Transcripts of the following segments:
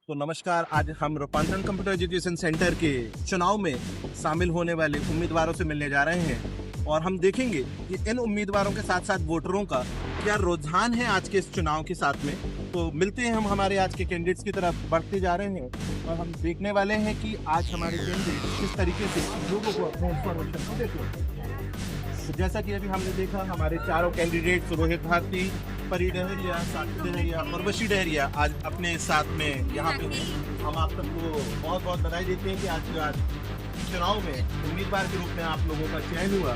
तो नमस्कार, आज हम रूपांतरण कंप्यूटर एजुकेशन सेंटर के चुनाव में शामिल होने वाले उम्मीदवारों से मिलने जा रहे हैं और हम देखेंगे कि इन उम्मीदवारों के साथ साथ वोटरों का क्या रुझान है आज के इस चुनाव के साथ में। तो मिलते हैं हम हमारे आज के कैंडिडेट्स की तरफ बढ़ते जा रहे हैं और हम देखने वाले हैं कि आज हमारे कैंडिडेट किस तरीके से लोगों को अपने इंफॉर्मेशन को देते हैं। तो जैसा कि अभी हमने देखा, हमारे चारों कैंडिडेट्स रोहित भारती, परी डहरिया, साक्षी डहरिया और वशी डहरिया आज अपने साथ में यहाँ पे हैं। हम आप सबको बहुत बहुत बधाई देते हैं कि आज चुनाव में उम्मीदवार के रूप में आप लोगों का चयन हुआ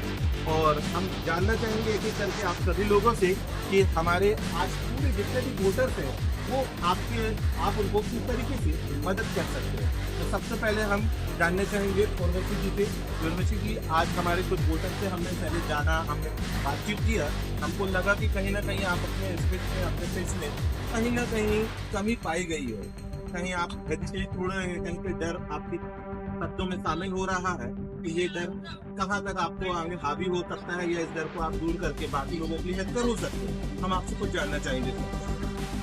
और हम जानना चाहेंगे एक एक करके आप सभी लोगों से कि हमारे आज पूरे जितने भी वोटर्स हैं वो आप उनको किस तरीके से मदद कर सकते हैं। तो सबसे पहले हम जानना चाहेंगे उर्वशी जी से। उर्वशी जी, आज हमारे कुछ वोटर से हमने पहले जाना, हमने बातचीत किया, हमको लगा कि कहीं ना कहीं आप अपने स्पीच में, अपने फेस में कहीं ना कहीं कमी पाई गई हो, कहीं आप हेजिटेट हो रहे हैं, कहीं पे डर आपके शब्दों में शामिल हो रहा है कि ये डर कहाँ तक आपको आगे हावी हो सकता है या इस डर को आप दूर करके बाकी लोगों के लिए बेहतर हो सकते हैं। हम आपसे कुछ जानना चाहेंगे।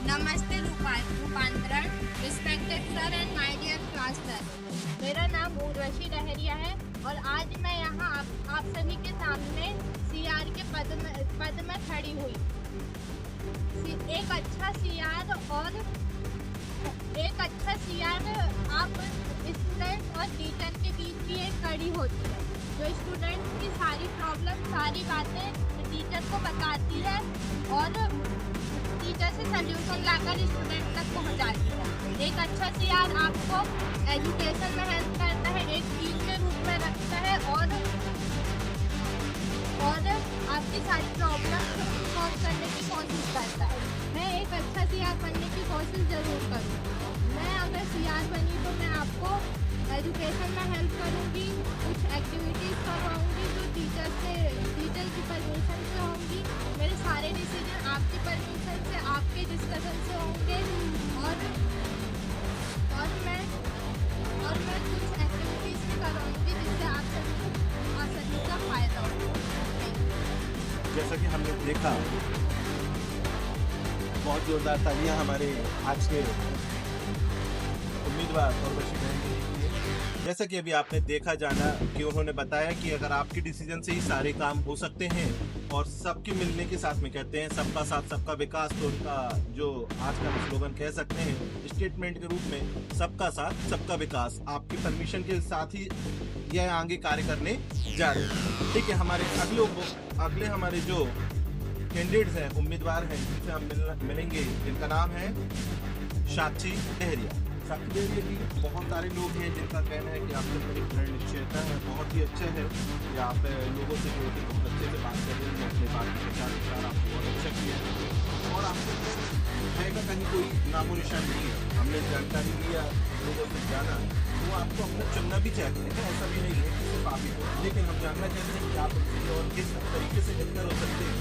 नमस्ते रूपांतरण, respected sir and my dear class sir. मेरा नाम उर्वशी डहरिया है और आज मैं यहाँ आप सभी के सामने सीआर के पद में खड़ी हुई। एक अच्छा सीआर आप स्टूडेंट और टीचर के बीच की एक कड़ी होती है, जो स्टूडेंट की सारी प्रॉब्लम, सारी बातें टीचर को बताती है और टीचर से सल्यूशन लाकर स्टूडेंट तक पहुंचाती है। एक अच्छा सीआर आपको एजुकेशन में हेल्प करता है, एक टीम के रूप में रखता है और आपकी सारी प्रॉब्लम सॉल्व करने की कोशिश करता है। मैं एक अच्छा सीआर बनने की कोशिश ज़रूर करूँगी। मैं अगर सीआर बनी तो मैं आपको एजुकेशन में हेल्प करूँगी, कुछ एक्टिविटीज़ करवाऊँगी जो टीचर की परमिशन से होंगी। मेरे सारे डिसीजन आपकी परमिशन से, आपके डिस्कशन से होंगे और मैं कुछ एक्टिविटीज़ भी करवाऊँगी जिससे आप सभी का फ़ायदा होगा। जैसा कि हमने देखा, बहुत जोरदार तालियां हमारे आज के उम्मीदवार और वशी बहन के लिए। जैसा कि अभी आपने देखा जाना कि उन्होंने बताया कि अगर आपके डिसीजन से ही सारे काम हो सकते हैं और सबके मिलने के साथ में कहते हैं सबका साथ सबका विकास, तो उनका जो आज का स्लोगन कह सकते हैं स्टेटमेंट के रूप में सबका साथ सबका विकास, आपकी परमिशन के साथ ही यह आगे कार्य करने जा रहे हैं। ठीक है, हमारे अगले हमारे जो कैंडिडेट्स हैं, उम्मीदवार हैं, जिनसे हम मिलेंगे, जिनका नाम है साक्षी डहरिया। साक्षी डहरिया जी, बहुत सारे लोग हैं जिनका कहना है कि आपके ऊपर एक दृढ़ निश्चयता है, बहुत ही अच्छा है कि आप लोगों से जो कि बहुत अच्छे से बात कर रहे हैं, अपने बात के विचार आपको बहुत अच्छा किया है और आपको है का कहीं कोई नामो निशान नहीं है। हमने जानकारी लिया, लोगों से जाना, वो आपको अपना चुनना भी चाहते हैं, ऐसा भी नहीं है कि सिर्फ आप ही को, लेकिन हम जानना चाहते हैं कि आप उनसे और किस तरीके से बेहतर हो सकते हैं।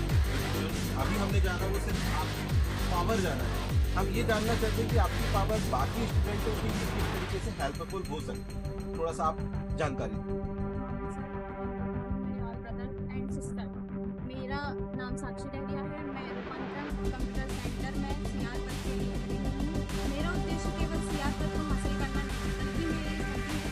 अभी हमने जाना वो सिर्फ आपकी पावर जाना है, हम ये जानना चाहते हैं कि आपकी पावर बाकी स्टूडेंटों की किस तरीके से हेल्पफुल हो सकती है। थोड़ा सा आप जानकारी। मेरा नाम साक्षी डहरिया है। मैं रूपांतरण कंप्यूटर सेंटर में सीआर पद के लिए खड़ी हूँ। मेरा उद्देश्य केवल सीआर पद को हासिल करना नहीं, बल्कि मेरे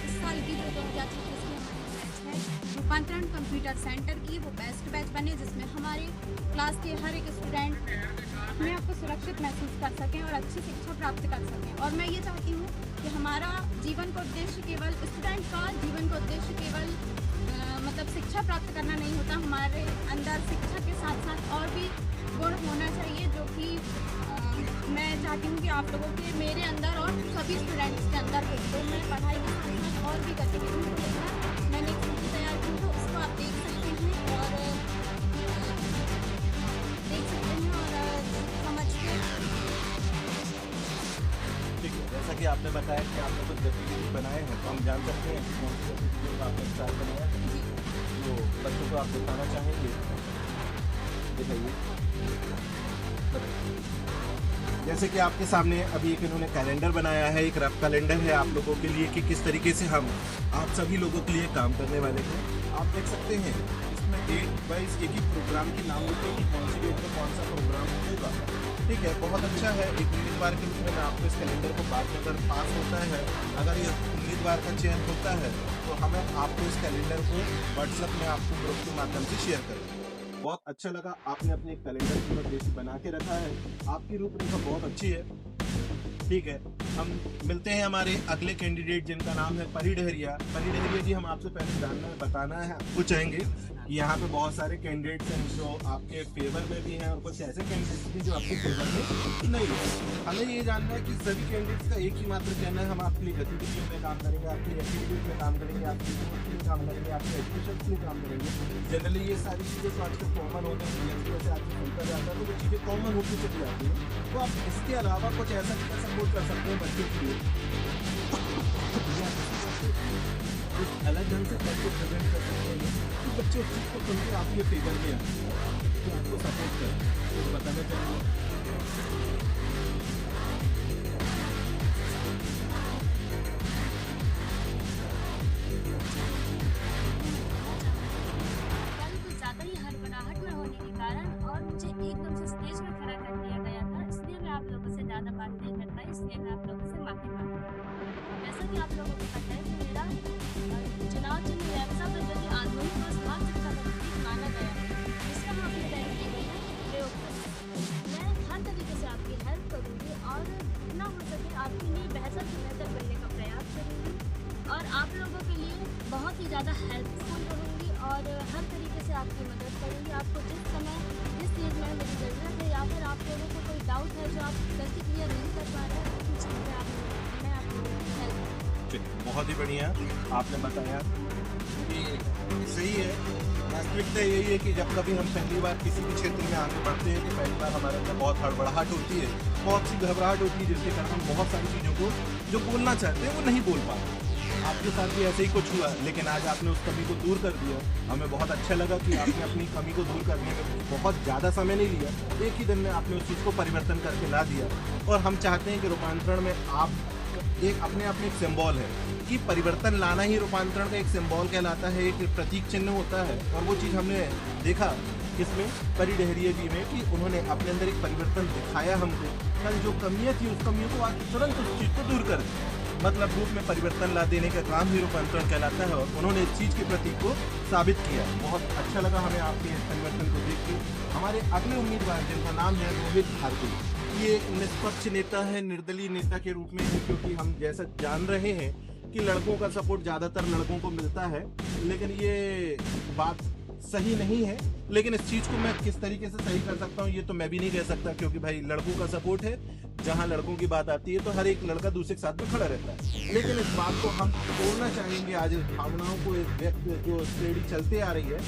इस साल की जो 2026 की हमारी बैच है रूपांतरण कंप्यूटर सेंटर की, वो बेस्ट बैच बने जिसमें हमारे क्लास के हर एक स्टूडेंट अपने आप को सुरक्षित महसूस कर सकें और अच्छी शिक्षा प्राप्त कर सकें। और मैं ये चाहती हूँ कि हमारा जीवन का उद्देश्य केवल स्टूडेंट का जीवन का उद्देश्य केवल मतलब शिक्षा प्राप्त करना नहीं होता। हमारे अंदर शिक्षा के साथ साथ और भी गुण होना चाहिए, जो कि मैं चाहती हूँ कि आप लोगों के, मेरे अंदर और सभी स्टूडेंट्स के अंदर हो। तो मैं पढ़ाई के साथ साथ और भी गतिविधियों को लेकर मैंने एक सूची तैयार की है, उसको आप देख सकते हैं और समझ के। ठीक है, जैसा कि आपने बताया कि आपने कुछ गतिविधि बनाए हैं, तो हम जान सकते हैं कि कौन सी गतिविधियों का आपने स्टार्ट बनाया है, तो बच्चों को आप दिखाना चाहेंगे। दिखाइए। जैसे कि आपके सामने अभी एक इन्होंने कैलेंडर बनाया है, एक रफ कैलेंडर है आप लोगों के लिए कि किस तरीके से हम आप सभी लोगों के लिए काम करने वाले हैं। आप देख सकते हैं इसमें डेट वाइज एक ही प्रोग्राम के नाम होते हैं कि कौन सी डेट में कौन सा प्रोग्राम होगा। ठीक है, बहुत अच्छा है। एक उम्मीदवार के रूप में मैं आपको इस कैलेंडर को बाद में अगर पास होता है, अगर ये उम्मीदवार का चयन होता है, तो हमें आपको इस कैलेंडर को व्हाट्सएप में आपको ग्रुप के माध्यम से शेयर करेंगे। बहुत अच्छा लगा, आपने अपने एक कैलेंडर की उद्देश्य बना के रखा है, आपकी रूपरेखा बहुत अच्छी है। ठीक है, हम मिलते हैं हमारे अगले कैंडिडेट जिनका नाम है परी डहरिया। परी डहरिया जी, हम आपसे पहले बताना है आपको चाहेंगे कि यहाँ पे बहुत सारे कैंडिडेट्स हैं जो आपके फेवर में भी हैं और कुछ ऐसे कैंडिडेट्स भी जो आपके फेवर में नहीं है। हमें ये जानना है कि सभी कैंडिडेट्स का एक ही मात्र कहना है, हम आपकी गतिविधियों में काम करेंगे, आपकी एक्टिविटीज में काम करेंगे, आपकी ग्रोथ के लिए काम करेंगे, आपके एजुकेशन के लिए काम करेंगे। जनरली ये सारी चीज़ें तो आजकल कॉमन हो गई हैं, जैसे आजकल सुनता जाता है तो वो चीज़ें कॉमन होती चली जाती हैं। तो आप इसके अलावा कुछ ऐसा सपोर्ट कर सकते हैं बच्चों के लिए, कुछ अलग ढंग से करके प्रेजेंट कर सकते हैं कि बच्चे उस चीज़ को सुनकर आपके फेवर में आए, तो आपको सपोर्ट करें। तो बताना चाहेंगे। कुछ ज़्यादा ही हड़बड़ाहट में होने के कारण और मुझे एकदम से स्टेज में खड़ा कर दिया गया था, इसलिए मैं आप लोगों से ज़्यादा बात नहीं कर पाई, इसलिए मैं आप लोगों से माफ़ी मांगती हूँ। जैसा कि आप लोगों को पता है कि मेरा चुनाव चिन्ह रैप्सा पर जो कि आधुनिक और स्मार्ट शिक्षा का प्रतीक माना गया है, इसका हम अपने दैनिक जीवन में प्रयोग करें। मैं हर तरीके से आपकी हेल्प करूँगी और जितना हो सके आपके लिए बेहतर से बेहतर बनने का प्रयास करूँगी और आप लोगों के लिए बहुत ही ज़्यादा हेल्पफुल रहूँगी और हर तरीके से आपकी मदद करूँगी। आपको जिस समय जिस चीज़ में मेरी ज़रूरत है या फिर आप लोगों को कोई डाउट है जो आप गलती क्लियर नहीं कर पा रहे हैं, तो पूछिए, मैं आपको हेल्प। बहुत ही बढ़िया आपने बताया कि सही है। वास्तविकता यही है कि जब कभी हम पहली बार किसी भी क्षेत्र में आगे बढ़ते हैं तो पहली बार हमारे अंदर बहुत हड़बड़ाहट होती है, बहुत सी घबराहट होती है, जिसके कारण हम बहुत सारी चीज़ों को जो बोलना चाहते हैं वो नहीं बोल पाते। आपके साथ भी ऐसे ही कुछ हुआ, लेकिन आज आपने उस कमी को दूर कर दिया। हमें बहुत अच्छा लगा कि आपने अपनी कमी को दूर करने में बहुत ज़्यादा समय नहीं लिया, एक ही दिन में आपने उस चीज़ को परिवर्तन करके ला दिया। और हम चाहते हैं कि रूपांतरण में आप एक अपने आप में एक सिंबल है कि परिवर्तन लाना ही रूपांतरण का एक सिंबल कहलाता है, एक प्रतीक चिन्ह होता है। और वो चीज़ हमने देखा किसमें, परी डहरिया जी में, कि उन्होंने अपने अंदर एक परिवर्तन दिखाया हमको। कल जो कमियाँ थी उस कमियों को आज तुरंत उस चीज़ को दूर कर दिया, मतलब रूप में परिवर्तन ला देने का काम ही रूपांतरण कहलाता है। और उन्होंने इस चीज़ के प्रतीक को साबित किया। बहुत अच्छा लगा हमें आपके इस परिवर्तन को देख के। हमारे अगले उम्मीदवार जिनका नाम है रोहित भारती, ये निष्पक्ष नेता है, निर्दलीय नेता के रूप में है, क्योंकि हम जैसा जान रहे हैं कि लड़कों का सपोर्ट ज़्यादातर लड़कों को मिलता है, लेकिन ये बात सही नहीं है। लेकिन इस चीज़ को मैं किस तरीके से सही कर सकता हूँ ये तो मैं भी नहीं कह सकता, क्योंकि भाई लड़कों का सपोर्ट है, जहाँ लड़कों की बात आती है तो हर एक लड़का दूसरे के साथ में खड़ा रहता है। लेकिन इस बात को हम तोड़ना चाहेंगे, आज इस भावनाओं को, इस व्यक्त जो श्रेणी चलते आ रही है,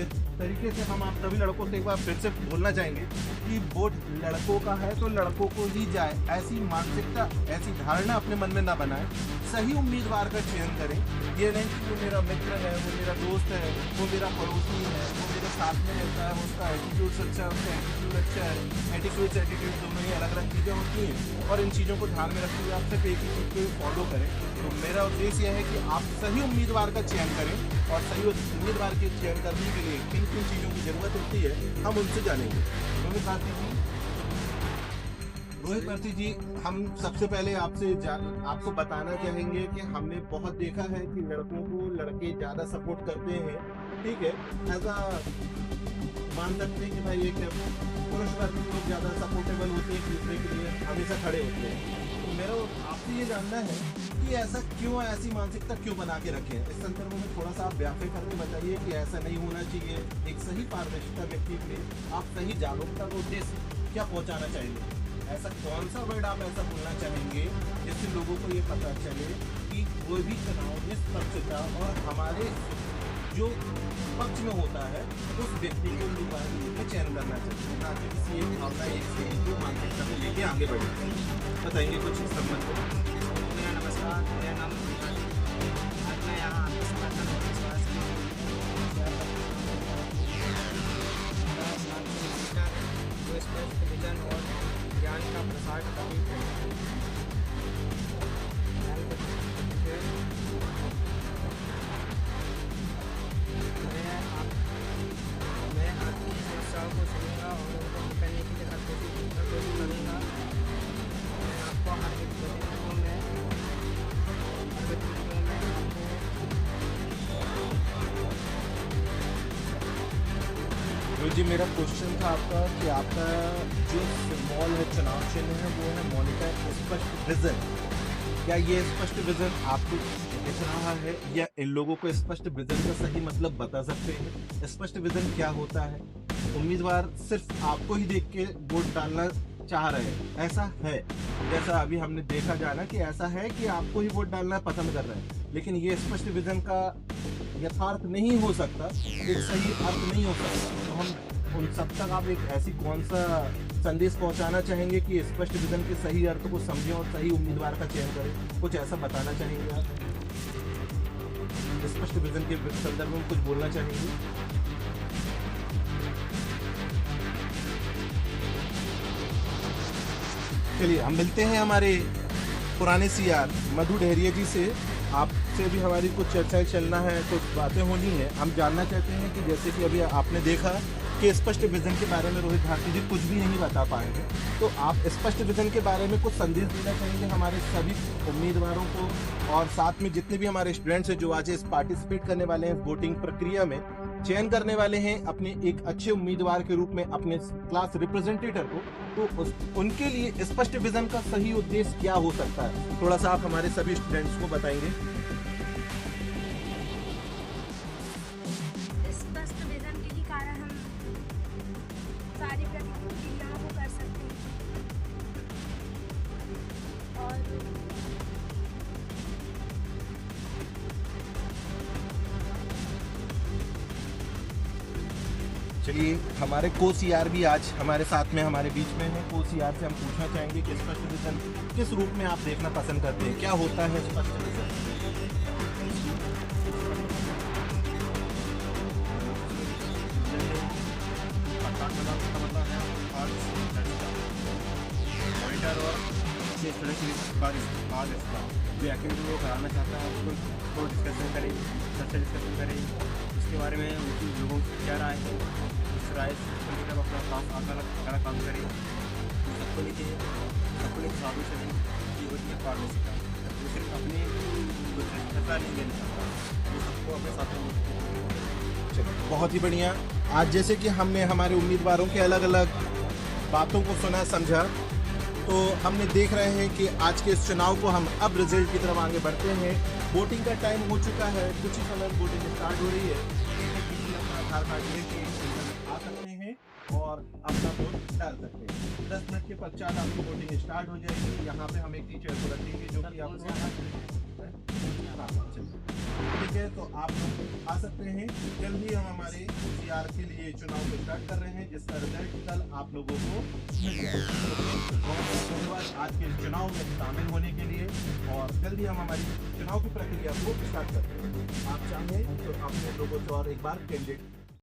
इस तरीके से हम आप सभी लड़कों से एक बार फिर से बोलना चाहेंगे कि वोट लड़कों का है तो लड़कों को ही जाए, ऐसी मानसिकता, ऐसी धारणा अपने मन में ना बनाए। सही उम्मीदवार का चयन करें। ये नहीं कि वो मेरा मित्र है, वो मेरा दोस्त है, वो मेरा पड़ोसी है, वो मेरे साथ में रहता है, उसका एटीट्यूड अच्छा है, उसका एटीट्यूड अच्छा है। एटीट्यूड से एटीट्यूड दोनों ही अलग अलग चीज़ें होती हैं और इन चीज़ों को ध्यान में रखते हुए आप सिर्फ एक ही चीज़ को फॉलो करें। तो मेरा उद्देश्य यह है कि आप सही उम्मीदवार का चयन करें और सही उम्मीदवार के चयन करने के लिए किन किन चीज़ों की ज़रूरत होती है हम उनसे जानेंगे। रोहित भारती जी, हम सबसे पहले आपको बताना चाहेंगे कि हमने बहुत देखा है कि लड़कों को लड़के ज़्यादा सपोर्ट करते हैं, ठीक है, ऐसा मान सकते हैं कि भाई एक पुरुष वर्ग लोग ज़्यादा सपोर्टेबल होते हैं, एक दूसरे के लिए हमेशा खड़े होते हैं। तो मेरा आपसे ये जानना है कि ऐसा क्यों, ऐसी मानसिकता क्यों बना के रखें। इस संदर्भ में थोड़ा सा आप व्याख्या करके बताइए कि ऐसा नहीं होना चाहिए। एक सही पारदर्शिता व्यक्ति के लिए आप सही जागरूकता का उद्देश्य क्या पहुँचाना चाहेंगे, ऐसा कौन सा वर्ड आप ऐसा बोलना चाहेंगे जिससे लोगों को ये पता चले कि कोई भी चुनाव निष्पक्षता और हमारे जो पक्ष में होता है उस व्यक्ति को उम्मीदवार चयन करना चाहिए, ना कि किसी एक भावना एक मानसिकता को लेके आगे बढ़े। बताएंगे कुछ इस संबंध में। नमस्कार, मेरा नाम आज मैं यहाँ आपके समर्थन और विश्वास जो स्पष्ट विजन और ज्ञान का प्रसार करती है। मैं आपकी समस्याओं को सुनूंगा और उनको हल करने के लिए हर कोशिश करूंगा। जी मेरा क्वेश्चन था आपका कि आपका जो सिंबल है, चुनाव चिन्ह है, वो है मोनिका स्पष्ट विजन। क्या ये स्पष्ट विजन आपको दिख रहा है, या इन लोगों को स्पष्ट विजन का सही मतलब बता सकते हैं? स्पष्ट विजन क्या होता है? उम्मीदवार सिर्फ आपको ही देख के वोट डालना चाह रहे हैं, ऐसा है? जैसा अभी हमने देखा जाना कि ऐसा है कि आपको ही वोट डालना पसंद कर रहे हैं, लेकिन ये स्पष्ट विजन का यथार्थ नहीं हो सकता, एक सही अर्थ नहीं हो सकता। तो हम उन सब तक आप एक ऐसी कौन सा संदेश पहुंचाना चाहेंगे कि स्पष्ट विजन के सही अर्थ को समझें और सही उम्मीदवार का चयन करें? कुछ ऐसा बताना चाहेंगे आप? स्पष्ट विजन के संदर्भ में कुछ बोलना चाहेंगे? चलिए हम मिलते हैं हमारे पुराने सीआर मधु डहरिया जी से। आपसे भी हमारी कुछ चर्चाएं चलना है, कुछ बातें होनी है। हम जानना चाहते हैं कि जैसे कि अभी आपने देखा कि स्पष्ट विजन के बारे में रोहित भारती जी कुछ भी नहीं बता पाएंगे, तो आप स्पष्ट विजन के बारे में कुछ संदेश देना चाहेंगे हमारे सभी उम्मीदवारों को, और साथ में जितने भी हमारे स्टूडेंट्स हैं जो आज इस पार्टिसिपेट करने वाले हैं वोटिंग प्रक्रिया में, चयन करने वाले हैं अपने एक अच्छे उम्मीदवार के रूप में अपने क्लास रिप्रेजेंटेटिव को, तो उनके लिए स्पष्ट विजन का सही उद्देश्य क्या हो सकता है? थोड़ा सा आप हमारे सभी स्टूडेंट्स को बताएंगे। स्पष्ट विजन के ही कारण हम सारी प्रतिक्रियाओं को कर सकते हैं और चलिए हमारे को सीआर भी आज हमारे साथ में हमारे बीच में है। को सीआर से हम पूछना चाहेंगे कि स्पष्ट विजन किस रूप में आप देखना पसंद करते हैं, क्या होता है स्पष्ट विजन? मॉनिटर और जो एक्टिविटी वो कराना चाहता है उसको डिस्कशन करें, सबसे डिस्कशन करें इसके बारे में, उनकी लोगों की क्या राय है, उस राय से जब अपना काम अगला काम करें, सबको लेके साबित करें कि वो ये पार्टनरशिप का वो सिर्फ अपने फैसला नहीं लेना चाहता, वो सबको अपने साथ में। चलिए बहुत ही बढ़िया। आज जैसे कि हमने हमारे उम्मीदवारों के अलग अलग बातों को सुना समझा, तो हमने देख रहे हैं कि आज के इस चुनाव को हम अब रिजल्ट की तरफ आगे बढ़ते हैं। वोटिंग का टाइम हो चुका है, कुछ ही समय वोटिंग स्टार्ट हो रही है। अपना आधार कार्ड लेके आ सकते हैं और अपना वोट डाल सकते हैं। 10 मिनट के पश्चात आपकी वोटिंग स्टार्ट हो जाएगी। यहाँ पे हम एक टीचर को रखेंगे जो कि आपको ठीक है, तो आप लोग आ सकते हैं। जल्द ही हम हमारे सीआर के लिए चुनाव को स्टार्ट कर रहे हैं, जिसका रिजल्ट कल आप लोगों को मिल जाएगा। बहुत बहुत धन्यवाद आज के इस चुनाव में शामिल होने के लिए, और जल्दी हम हमारी चुनाव की प्रक्रिया को स्टार्ट करते हैं। आप चाहें तो अपने लोगों से और एक बार कैंडिडेट